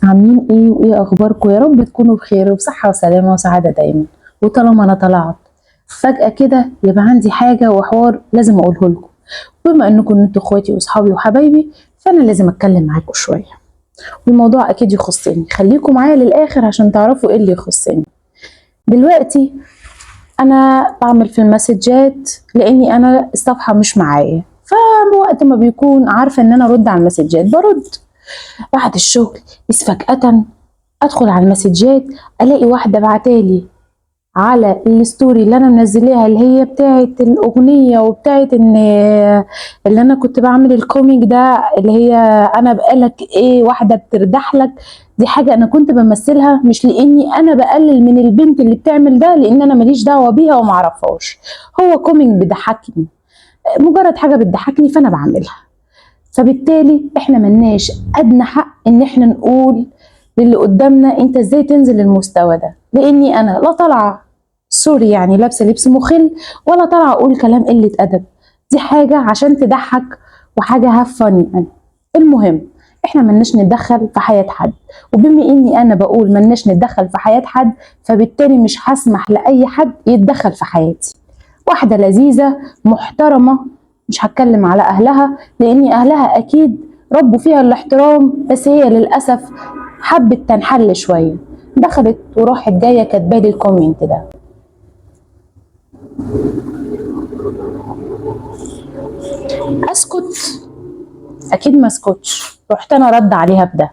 عاملين ايه وايه اخباركم؟ يا رب تكونوا بخير وبصحة وسلامة وسعادة دايما. وطالما انا طلعت فجأة كده يبقى عندي حاجة وحوار لازم اقوله لكم. بما انكم انتوا اخواتي واصحابي وحبايبي فانا لازم اتكلم معاكم شوية. والموضوع اكيد يخصني، خليكم معايا للاخر عشان تعرفوا ايه اللي يخصني. دلوقتي انا بعمل في المسجات لاني انا الصفحة مش معايا، فوقت ما بيكون عارفة ان انا ارد على المسجات برد. بعد الشغل إذ فجأة ادخل على المسجات الاقي واحده بعتالي على الستوري اللي انا منزلاها، اللي هي بتاعه الاغنيه وبتاعه ان اللي انا كنت بعمل الكوميك ده، اللي هي انا بقالك ايه واحده بتردح لك. دي حاجه انا كنت بمثلها، مش لاني انا بقلل من البنت اللي بتعمل ده، لان انا ماليش دعوه بيها ومعرفهاش. هو كوميك بيضحكني، مجرد حاجه بتضحكني فانا بعملها. فبالتالي احنا ملناش ادنى حق ان احنا نقول للي قدامنا انت ازاي تنزل المستوى ده، لاني انا لا طالعه سوري يعني لابسه لبس مخل، ولا طالعه اقول كلام قله ادب. دي حاجه عشان تضحك وحاجه هفاني انا. المهم احنا ملناش نتدخل في حياه حد، وبما اني انا بقول ملناش نتدخل في حياه حد فبالتالي مش هسمح لاي حد يتدخل في حياتي. واحده لذيذه محترمه، مش هتكلم على اهلها لان اهلها اكيد ربوا فيها الاحترام، بس هي للاسف حبت تنحل شويه، دخلت وراحت جايه كاتبالي الكومنت ده. اسكت؟ اكيد ما اسكتش، رحت انا رد عليها بده.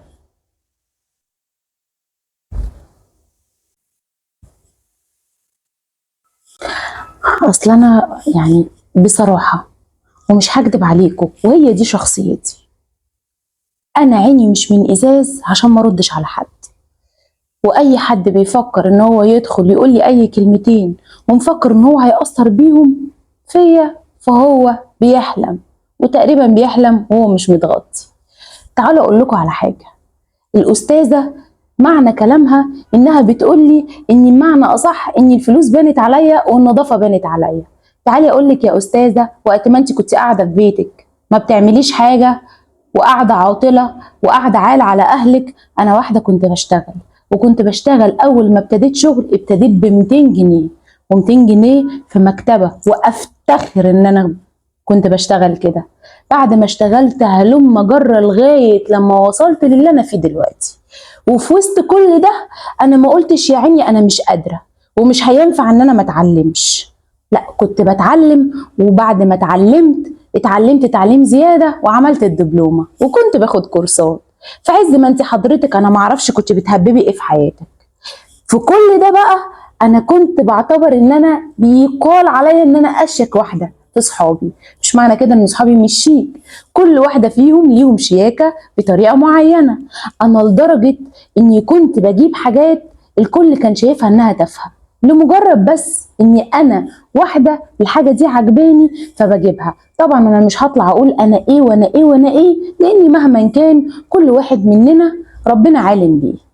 اصل انا يعني بصراحه ومش هكدب عليكم وهي دي شخصيتي، انا عيني مش من ازاز عشان ما ردش على حد. واي حد بيفكر ان هو يدخل يقول لي اي كلمتين ومفكر ان هو هيأثر بيهم فيا فهو بيحلم، وتقريبا بيحلم وهو مش متغطي. تعالوا اقول لكم على حاجه. الاستاذه معنى كلامها انها بتقول لي ان معنى اصح ان الفلوس بانت عليا والنظافه بانت عليا. تعالي اقول لك يا استاذه، وقت ما انت كنت قاعده في بيتك ما بتعمليش حاجه وقاعده عاطله وقاعده عال على اهلك، انا واحده كنت بشتغل، وكنت بشتغل اول ما ابتديت شغل ابتديت ب 200 جنيه، و200 جنيه في مكتبه، وافتخر ان انا كنت بشتغل كده. بعد ما اشتغلت هلم جرة لغاية لما وصلت للي انا فيه دلوقتي. وفي وسط كل ده انا ما قلتش يا عيني انا مش قادرة ومش هينفع ان انا ما اتعلمش. لا، كنت بتعلم، وبعد ما اتعلمت تعليم زيادة وعملت الدبلومة وكنت باخد كورسات. في عز ما انت حضرتك انا معرفش كنت بتهببي ايه في حياتك. في كل ده بقى انا كنت بعتبر ان انا بيقال عليا ان انا اشيك واحده في صحابي. مش معنى كده ان صحابي مش شيك، كل واحده فيهم ليهم شياكه بطريقه معينه. انا لدرجه اني كنت بجيب حاجات الكل كان شايفها انها تافهه، لمجرد بس اني انا واحده الحاجه دي عجباني فبجيبها. طبعا انا مش هطلع اقول انا ايه وانا ايه وانا ايه، لاني مهما كان كل واحد مننا ربنا عالم بيه.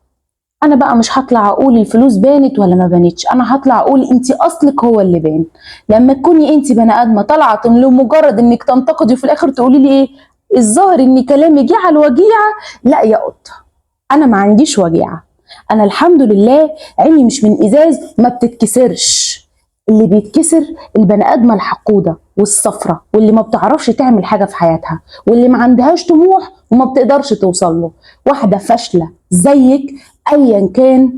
انا بقى مش هطلع اقول الفلوس بانت ولا ما بانتش، انا هطلع اقول انت اصلك هو اللي بان. لما تكوني انت بني ادمه طالعه لمجرد انك تنتقدي وفي الاخر تقولي لي ايه الظاهر ان كلامي جه على الوجيعه. لا يا قطه، انا ما عنديش وجيعه، انا الحمد لله عيني مش من ازاز ما بتتكسرش. اللي بيتكسر البني ادمه الحقوده والصفرة واللي ما بتعرفش تعمل حاجه في حياتها، واللي ما عندهاش طموح وما بتقدرش توصل له. واحده فاشله زيك ايا كان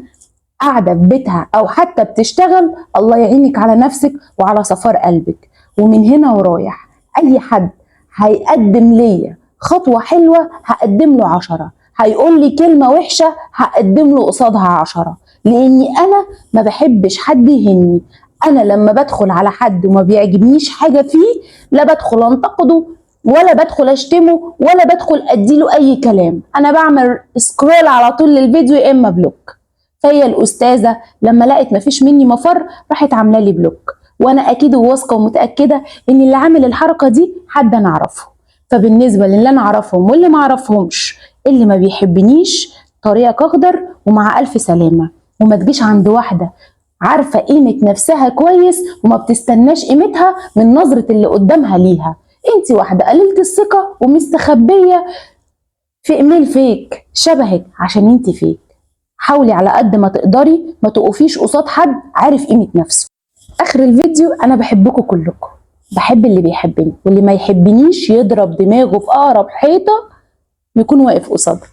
قاعده في بيتها او حتى بتشتغل، الله يعينك على نفسك وعلى صفار قلبك. ومن هنا ورايح اي حد هيقدم ليا خطوه حلوه هقدم له 10، هيقول لي كلمه وحشه هقدم له قصادها 10، لاني انا ما بحبش حد يهني. انا لما بدخل على حد وما بيعجبنيش حاجه فيه لا بدخل انتقده ولا بدخل اشتمه ولا بدخل اديله اي كلام، انا بعمل سكرول على طول للفيديو يا اما بلوك. فهي الاستاذه لما لقت مفيش مني مفر راحت عامله لي بلوك، وانا اكيد واثقه ومتاكده ان اللي عامل الحركه دي حد انا اعرفه. فبالنسبه للي انا اعرفهم واللي ما اعرفهمش، اللي ما بيحبنيش طريقك اخضر ومع الف سلامه. وما تجيش عند واحده عارفه قيمه نفسها كويس وما بتستناش قيمتها من نظره اللي قدامها ليها. انت واحده قليله الثقه ومستخبيه في ايميل فيك شبهك عشان انت فيك. حاولي على قد ما تقدري ما تقفيش قصاد حد عارف قيمة نفسه. اخر الفيديو انا بحبكم كلكم، بحب اللي بيحبني، واللي ما يحبنيش يضرب دماغه في اقرب حيطة يكون واقف قصادها.